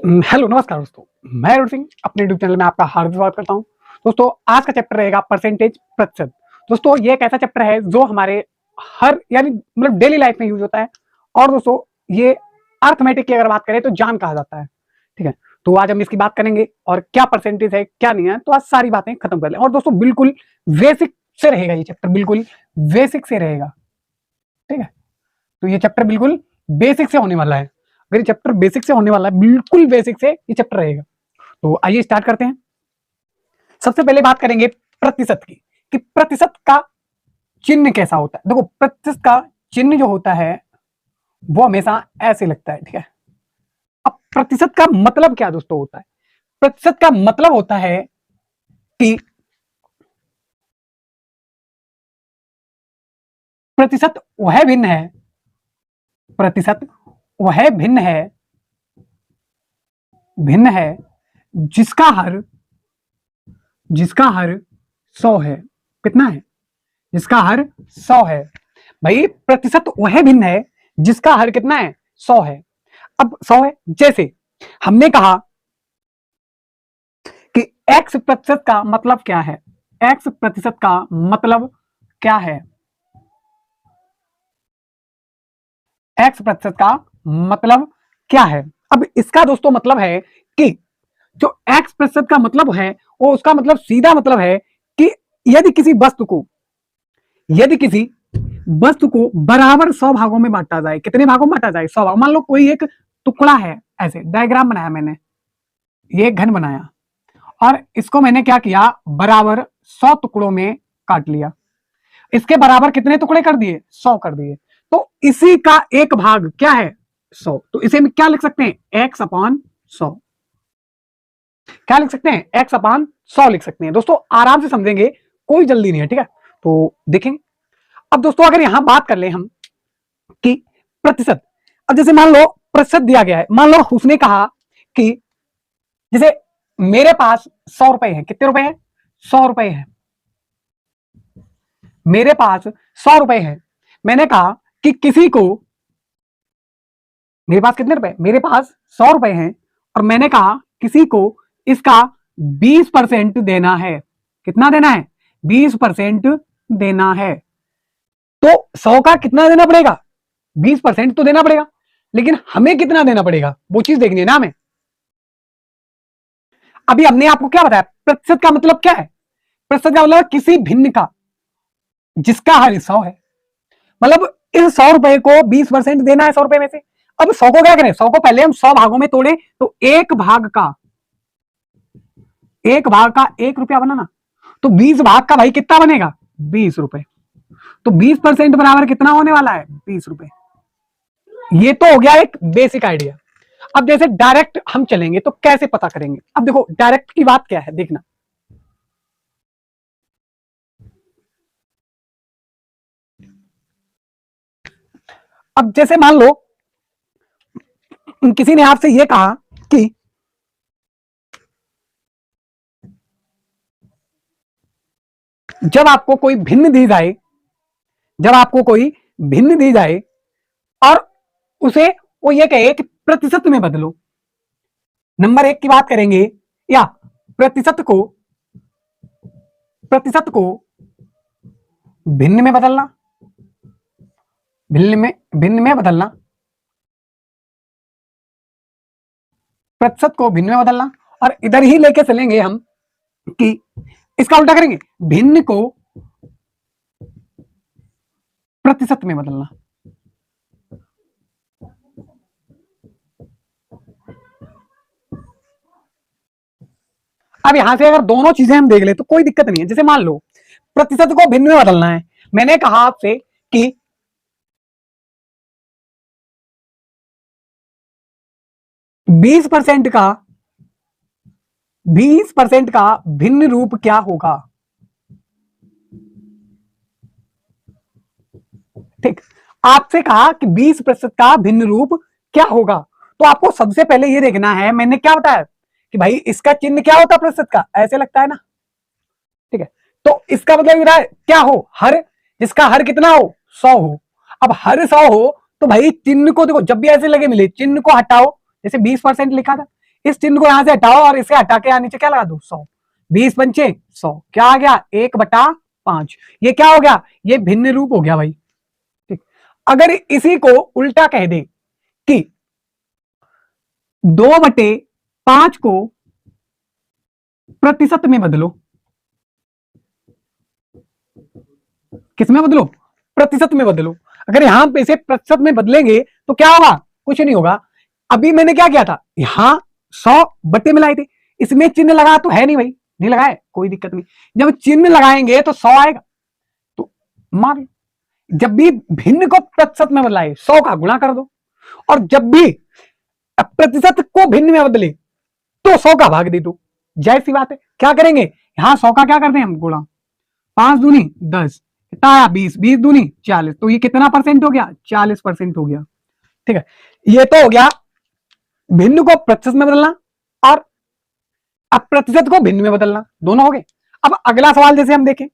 Hello नमस्कार दोस्तों, मैं अरुण सिंह अपने यूट्यूब चैनल में आपका हार्दिक स्वागत करता हूं। दोस्तों आज का चैप्टर रहेगा परसेंटेज, प्रतिशत। दोस्तों ये एक ऐसा चैप्टर है जो हमारे हर यानी मतलब डेली लाइफ में यूज होता है। और दोस्तों ये अर्थमेटिक की अगर बात करें तो जान कहा जाता है। ठीक है, तो आज हम इसकी बात करेंगे और क्या परसेंटेज है क्या नहीं है, तो आज सारी बातें खत्म कर लें। और दोस्तों बिल्कुल बेसिक से रहेगा ये चैप्टर, बिल्कुल बेसिक से रहेगा। ठीक है, तो ये चैप्टर बिल्कुल बेसिक से होने वाला है। अगर ये चैप्टर बेसिक से होने वाला है, बिल्कुल बेसिक से ये चैप्टर रहेगा। तो आइए स्टार्ट करते हैं। सबसे पहले बात करेंगे प्रतिशत की, कि प्रतिशत का चिन्ह कैसा होता है। देखो प्रतिशत का चिन्ह जो होता है वो हमेशा ऐसे लगता है। ठीक है, अब प्रतिशत का मतलब क्या दोस्तों होता है? प्रतिशत का मतलब होता है कि प्रतिशत वह भिन्न है, प्रतिशत वह भिन्न है जिसका हर 100 है। कितना है? जिसका हर 100 है। भाई प्रतिशत वह भिन्न है जिसका हर कितना है? 100 है। अब 100 है, जैसे हमने कहा कि x प्रतिशत का मतलब क्या है? x प्रतिशत का मतलब क्या है? x प्रतिशत का मतलब क्या है? अब इसका दोस्तों मतलब है कि जो x प्रतिशत का मतलब है वो उसका मतलब सीधा मतलब है कि यदि किसी वस्तु को बराबर 100 भागों में बांटा जाए। कितने भागों में बांटा जाए? 100 भाग। मान लो कोई एक टुकड़ा है, ऐसे डायग्राम बनाया मैंने, ये घन बनाया और इसको मैंने क्या किया, बराबर 100 टुकड़ों में काट लिया। इसके बराबर कितने टुकड़े कर दिए? 100 कर दिए। तो इसी का एक भाग क्या है? 100। तो इसे में क्या लिख सकते हैं? x upon 100। क्या लिख सकते हैं? x अपॉन 100 लिख सकते हैं। दोस्तों आराम से समझेंगे, कोई जल्दी नहीं है। ठीक है, तो देखेंगे। अब दोस्तों अगर यहां बात कर ले हम कि प्रतिशत, अब जैसे मान लो प्रतिशत दिया गया है, मान लो उसने कहा कि जैसे मेरे पास 100 रुपए है। कितने रुपए है? 100 रुपए है। मेरे पास 100 रुपए है। मैंने कहा कि किसी को, मेरे पास कितने रुपए? मेरे पास 100 रुपए हैं और मैंने कहा किसी को इसका 20% देना है। कितना देना है? 20% देना है। तो 100 का कितना देना पड़ेगा? 20% तो देना पड़ेगा, लेकिन हमें कितना देना पड़ेगा वो चीज देखनी है ना हमें। अभी हमने आपको क्या बताया? प्रतिशत का मतलब क्या है? प्रतिशत का मतलब किसी भिन्न का जिसका हर 100 है। मतलब इस 100 रुपए को 20% देना है 100 रुपए में से। अब 100 को क्या करें? 100 को पहले हम 100 भागों में तोड़े तो एक भाग का 1 रुपया बना ना। तो 20 भाग का भाई कितना बनेगा? 20 रुपए। तो 20% बराबर कितना होने वाला है? 20 रुपए। ये तो हो गया एक बेसिक आइडिया। अब जैसे डायरेक्ट हम चलेंगे तो कैसे पता करेंगे? अब देखो डायरेक्ट की बात क्या है, देखना। अब जैसे मान लो किसी ने आपसे यह कहा कि जब आपको कोई भिन्न दी जाए, जब आपको कोई भिन्न दी जाए और उसे वो ये कहे कि प्रतिशत में बदलो। नंबर एक की बात करेंगे, या प्रतिशत को भिन्न में बदलना, भिन्न में बदलना, प्रतिशत को भिन्न में बदलना। और इधर ही लेके चलेंगे हम कि इसका उल्टा करेंगे, भिन्न को प्रतिशत में बदलना। अब यहां से अगर दोनों चीजें हम देख ले तो कोई दिक्कत नहीं है। जैसे मान लो प्रतिशत को भिन्न में बदलना है, मैंने कहा आपसे कि 20% का 20% का भिन्न रूप क्या होगा? ठीक, आपसे कहा कि 20% का भिन्न रूप क्या होगा, तो आपको सबसे पहले ये देखना है, मैंने क्या बताया कि भाई इसका चिन्ह क्या होता है प्रतिशत का? ऐसे लगता है ना। ठीक है, तो इसका मतलब क्या हो? हर, जिसका हर कितना हो? 100 हो। अब हर 100 हो तो भाई चिन्ह को देखो, जब भी ऐसे लगे मिले चिन्ह को हटाओ। जैसे 20% लिखा था, इस चिन्ह को यहां से हटाओ और इसे हटा के यहाँ नीचे क्या लगा दो 100, 20 पंचे 100, क्या आ गया 1/5। ये क्या हो गया, ये भिन्न रूप हो गया भाई। ठीक, अगर इसी को उल्टा कह दे कि 2/5 को प्रतिशत में बदलो, किसमें बदलो, प्रतिशत में बदलो। अगर यहां पे इसे प्रतिशत में बदलेंगे तो क्या होगा, कुछ नहीं होगा। अभी मैंने क्या किया था, यहां 100 बट्टे मिलाए थे, इसमें चिन्ह लगा तो है नहीं भाई, नहीं लगाए, कोई दिक्कत नहीं। जब चिन्ह लगाएंगे तो 100 आएगा। तो मान जब भी भिन्न को प्रतिशत में बदलाए 100 का गुणा कर दो, और जब भी प्रतिशत को भिन्न में बदले तो 100 का भाग दे दो। जैसी सी बात है, क्या करेंगे, यहां 100 का क्या करते हैं हम गुणा, 5 दूनी 10, कितना आया 20, 20 दूनी 40, तो ये कितना परसेंट हो गया, 40% हो गया। ठीक है, ये तो हो गया भिन्न को प्रतिशत में बदलना और अब प्रतिशत को भिन्न में बदलना, दोनों हो गए। अब अगला सवाल जैसे हम देखें,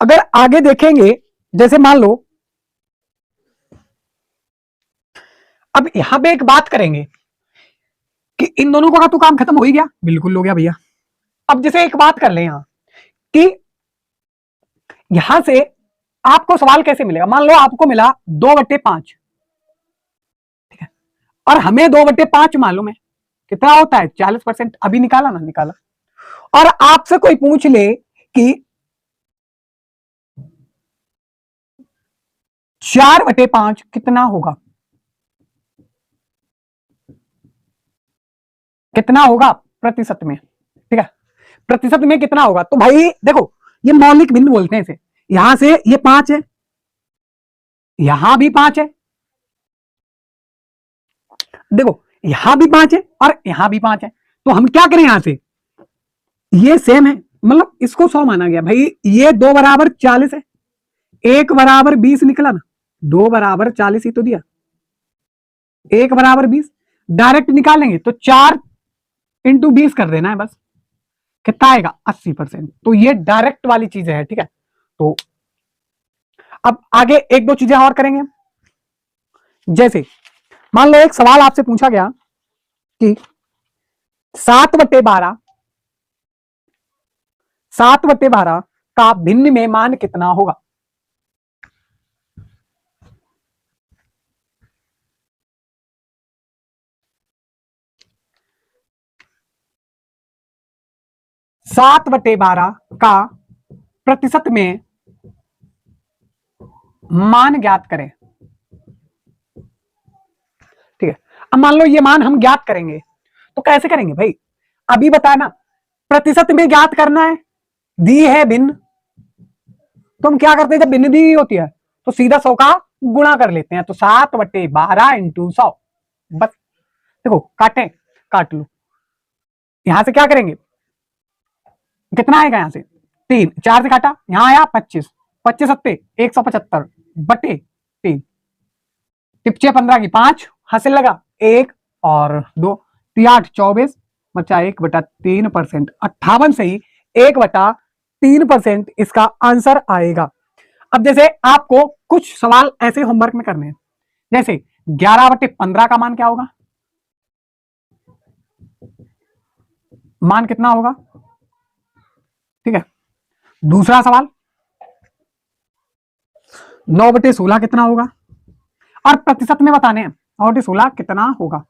अगर आगे देखेंगे, जैसे मान लो अब यहां पे एक बात करेंगे कि इन दोनों का तो काम खत्म हो ही गया, बिल्कुल हो गया भैया। अब जैसे एक बात कर ले यहां कि यहां से आपको सवाल कैसे मिलेगा, मान लो आपको मिला 2/5, ठीक है, और हमें 2/5 मालूम है कितना होता है 40%, अभी निकाला ना, निकाला। और आपसे कोई पूछ ले कि 4/5 कितना होगा, कितना होगा प्रतिशत में, ठीक है, प्रतिशत में कितना होगा। तो भाई देखो ये मौलिक भिन्न बोलते हैं इसे, यहां से ये 5 है, यहां भी 5 है, देखो यहां भी 5 है और यहां भी 5 है, तो हम क्या करें, यहां से ये सेम है, मतलब इसको 100 माना गया भाई। ये 2 बराबर 40 है, 1 बराबर 20 निकला ना, 2 बराबर 40 ही तो दिया, 1 बराबर 20 डायरेक्ट निकालेंगे तो 4 इंटू 20 कर देना है बस, कितना आएगा 80%। तो ये डायरेक्ट वाली चीजें है, ठीक है। तो अब आगे एक दो चीजें और करेंगे, जैसे मान लो एक सवाल आपसे पूछा गया कि 7/12 का भिन्न में मान कितना होगा। सात बटे बारह का प्रतिशत में मान ज्ञात करें, ठीक है। अब मान लो ये मान हम ज्ञात करेंगे तो कैसे करेंगे भाई, अभी बताना, प्रतिशत में ज्ञात करना है, दी है भिन्न, तो हम क्या करते हैं, जब भिन्न दी होती है तो सीधा 100 का गुणा कर लेते हैं, तो 7/12 इंटू 100, बस। देखो काटे, काट लो, यहां से क्या करेंगे, कितना आएगा, यहां से 3, 4 से काटा, यहां आया 25, 25 सत्ते 175 बटे 3, टिपचे 15 की 5, हासिल लगा 1 और 2, 8 24 बचा 1/3%, 58 से ही 1/3% इसका आंसर आएगा। अब जैसे आपको कुछ सवाल ऐसे होमवर्क में करने हैं, जैसे 11/15 का मान क्या होगा, मान कितना होगा, ठीक है। दूसरा सवाल 9/16 कितना होगा, और प्रतिशत में बताने हैं 9/16 कितना होगा।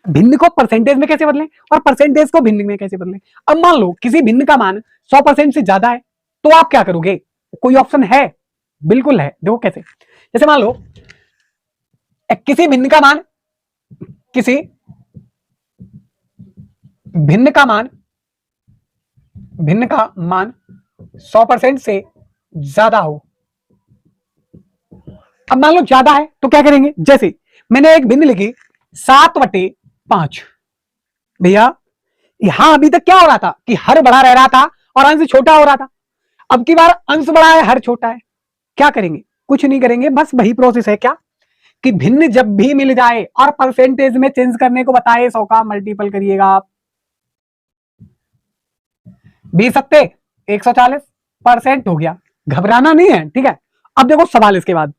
भिन्न को परसेंटेज में कैसे बदलें और परसेंटेज को भिन्न में कैसे बदलें। अब मान लो किसी भिन्न का मान 100% से ज्यादा है तो आप क्या करोगे, कोई ऑप्शन है, बिल्कुल है, देखो कैसे। जैसे मान लो किसी भिन्न का मान, किसी भिन्न का मान, भिन्न का मान 100% से ज्यादा हो। अब मान लो ज्यादा है तो क्या करेंगे, जैसे मैंने एक भिन्न लिखी 7/5, भैया यहां अभी तक क्या हो रहा था कि हर बड़ा रह रहा था और अंश छोटा हो रहा था, अब की बार अंश बड़ा है हर छोटा है, क्या करेंगे, कुछ नहीं करेंगे, बस वही प्रोसेस है, क्या कि भिन्न जब भी मिल जाए और परसेंटेज में चेंज करने को बताए 100 का मल्टीपल करिएगा आप, 20 सत्ते 140% हो गया, घबराना नहीं है, ठीक है। अब देखो सवाल इसके बाद,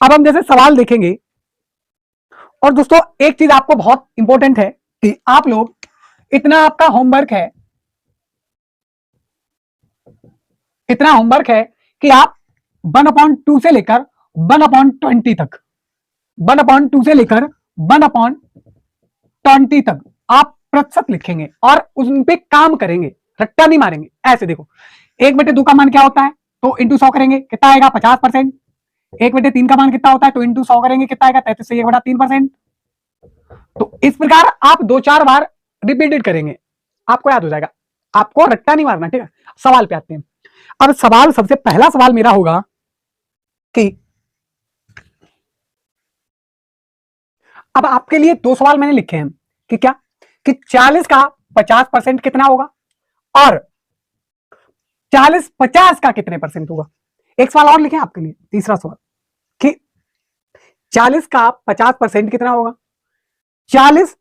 अब हम जैसे सवाल देखेंगे, और दोस्तों एक चीज आपको बहुत इंपॉर्टेंट है कि आप लोग, इतना आपका होमवर्क है, इतना होमवर्क है कि आप 1/2 से लेकर 1/20 तक, 1/2 से लेकर 1/20 तक आप प्रतिशत लिखेंगे और उन पे काम करेंगे, रट्टा नहीं मारेंगे। ऐसे देखो, 1/2 का मान क्या होता है, तो इंटू 100 करेंगे, कितना आएगा 50%। 1/3 का मान कितना होता है, तो इंटू 100 करेंगे, कितना आएगा 33 से 1/3%। तो इस प्रकार आप 2-4 बार रिपीटेड करेंगे, आपको याद हो जाएगा। आपको रट्टा नहीं मारना, ठीक है। सवाल पे आते हैं। अब सवाल, सबसे पहला सवाल मेरा होगा कि अब आपके लिए 2 सवाल मैंने लिखे हैं कि क्या, कि 40 का 50% कितना होगा और 40 50 का कितने परसेंट होगा। एक सवाल और लिखे आपके लिए, तीसरा सवाल, कि 40 का 50% कितना होगा, 40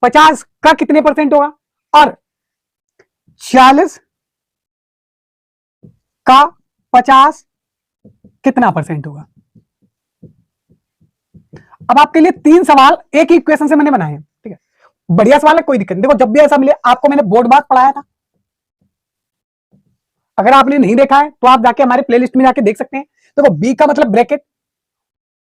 50 का कितने परसेंट होगा और 40 का 50 कितना परसेंट होगा। अब आपके लिए 3 सवाल एक ही इक्वेशन से मैंने बनाए हैं, ठीक है। बढ़िया सवाल है, कोई दिक्कत नहीं। देखो, जब भी ऐसा मिले, आपको मैंने बोर्ड बात पढ़ाया था, अगर आपने नहीं देखा है तो आप जाके हमारे प्लेलिस्ट में जाके देख सकते हैं। देखो, बी का मतलब ब्रैकेट,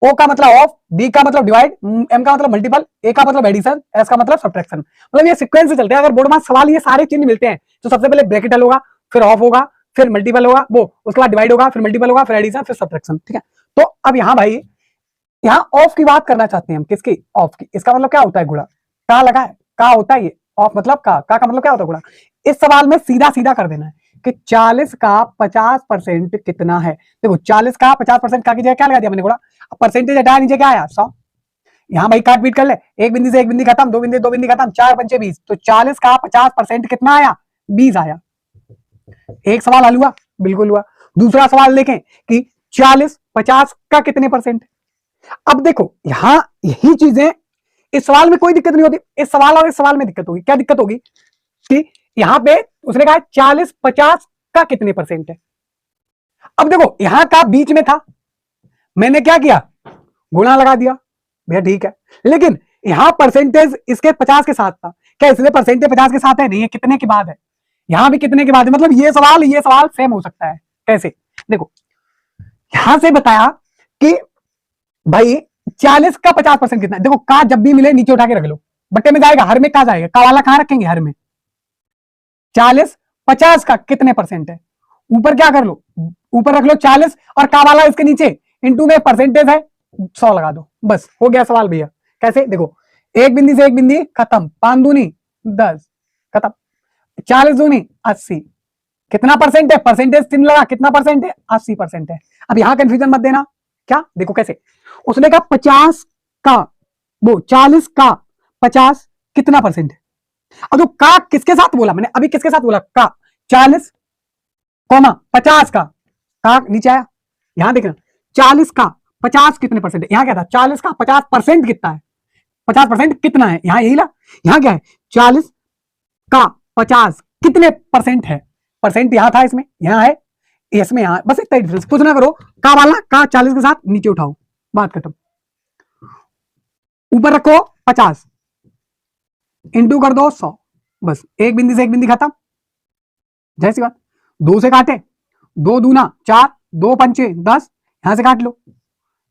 ओ का मतलब ऑफ, डी का मतलब डिवाइड, एम का मतलब मल्टीपल, ए का मतलब एडिशन, एस का मतलब सब्ट्रैक्शन। मतलब ये सीक्वेंस से चलते हैं। अगर बोर्ड में सवाल ये सारे चिन्ह मिलते हैं, तो सबसे पहले ब्रैकेट हल होगा, फिर ऑफ होगा, फिर मल्टीपल होगा, वो उसके बाद डिवाइड होगा, फिर मल्टीपल होगा, फिर एडिशन, फिर सब्ट्रैक्शन, ठीक है। तो अब यहाँ भाई, यहाँ ऑफ की बात करना चाहते हैं हम, किसकी, ऑफ की। इसका मतलब क्या होता है, गुणा, का लगा है, का होता है ये, ऑफ मतलब का मतलब क्या होता है, गुणा। इस सवाल में सीधा सीधा कर देना है कि 40 का 50% कितना है। देखो, 40 का 50% का की जगह क्या लगा दिया मैंने, गुणा। परसेंटेज हटाया, नीचे क्या आया, 100। यहाँ भाई काट पीट कर ले, एक बिंदी से एक बिंदी खत्म, दो बिंदी दो बिंदी खत्म, 4×5 = 20। तो 40 का 50% कितना आया, 20 आया। एक सवाल हल हुआ, बिल्कुल हुआ। दूसरा सवाल देखें कि 40 50 का कितने परसेंट। अब देखो, यहां यही चीजें, इस सवाल में कोई दिक्कत नहीं होती, इस सवाल और इस सवाल में दिक्कत होगी। क्या दिक्कत होगी कि यहां पे उसने कहा 40 50 का कितने परसेंट है। अब देखो, यहां का बीच में था, मैंने क्या किया, गुणा लगा दिया, भैया ठीक है। लेकिन यहां परसेंटेज इसके 50 के साथ था, क्या इसलिए परसेंटेज 50 के साथ है, नहीं है, कितने के बाद है, यहां भी कितने के बाद है। मतलब ये सवाल सेम हो सकता है। कैसे, देखो, यहां से बताया कि भाई 40 का 50% कितना है। देखो, का जब भी मिले नीचे उठा के रख लो, बट्टे में जाएगा, हर में का जाएगा, का वाला कहां रखेंगे, हर में। 40 50 का कितने परसेंट है, ऊपर क्या कर लो, ऊपर रख लो 40 और का वाला इसके नीचे, इंटू में परसेंटेज है 100 लगा दो, बस हो गया सवाल भैया। कैसे, देखो, एक बिंदी से एक बिंदी खत्म, 5 दूनी 10 खत्म, 40 दूनी 80, कितना परसेंट है, परसेंटेज चिन्ह लगा, कितना परसेंट है, 80% है। अब यहां कंफ्यूजन मत देना, क्या, देखो कैसे, उसने कहा 50 का, वो 40 का 50 कितना परसेंट है। अब तो का किसके साथ बोला मैंने, अभी किसके साथ बोला, का 40 50 का नीचे आया, यहां देखना 40 का 50 कितने परसेंट है, यहां क्या था, 40 का 50% कितना है, 50% कितना है, यहां यही ला, यहां क्या है, 40 का 50 कितने परसेंट है, परसेंट यहां था, इसमें यहां है, इसमें यहां, बस इतना डिफरेंस, कुछ ना करो, का वाला का 40 के साथ नीचे उठाओ, बात खत्म। ऊपर रखो 50, इंटू कर दो 100, बस एक बिंदी से एक बिंदी खत्म, जैसी बात। 2 से काटे, 2 दूना 4, 2 पंचे 10, यहां से काट लो,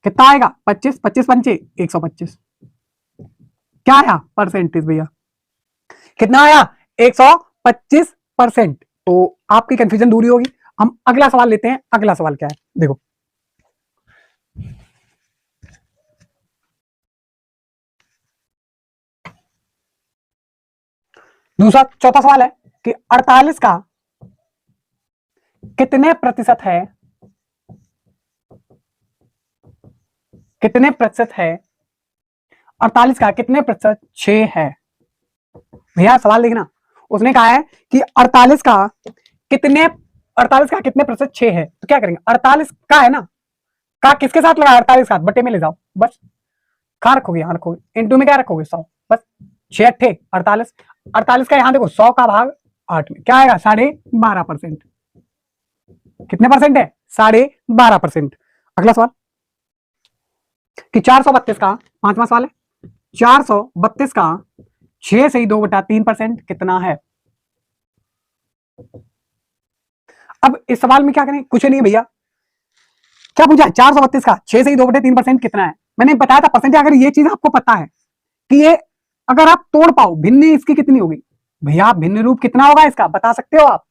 कितना आएगा 25, 25 पंचे 125, क्या आया परसेंटेज भैया, कितना आया 125%। तो आपकी कंफ्यूजन दूरी होगी। हम अगला सवाल लेते हैं, अगला सवाल क्या है, देखो, दूसरा चौथा सवाल है कि 48 का कितने प्रतिशत है, कितने प्रतिशत है, 48 का कितने प्रतिशत 6 है। भैया सवाल देखना, उसने कहा है कि 48 का कितने, 48 का कितने प्रतिशत 6 है, तो क्या करेंगे, 48 का है ना, का किसके साथ लगा, 48 के साथ, बटे में ले जाओ, बस कहां रखोगे, यहां रखोगे, इंटू में क्या रखोगे 100, बस 6 अट्ठे 48, 48 का यहां देखो 100 का भाग 8 में क्या आएगा, 12.5%, कितने परसेंट है, 12.5%। अगला सवाल, कि 432 का 5वां सवाल है, 432 का 6 से ही 2/3% कितना है। अब इस सवाल में क्या करें, कुछ नहीं भैया, क्या पूछा है, 432 का 6 से ही 2/3% कितना है। मैंने बताया था परसेंटेज, अगर ये चीज आपको पता है कि ये अगर आप तोड़ पाओ भिन्न इसकी कितनी होगी, भैया भिन्न रूप कितना होगा इसका बता सकते हो आप।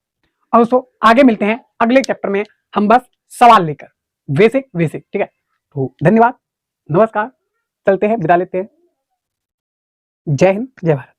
और दोस्तों आगे मिलते हैं अगले चैप्टर में, हम बस सवाल लेकर, बेसिक बेसिक, ठीक है। तो धन्यवाद, नमस्कार, चलते हैं, विदा लेते हैं। जय हिंद, जय भारत।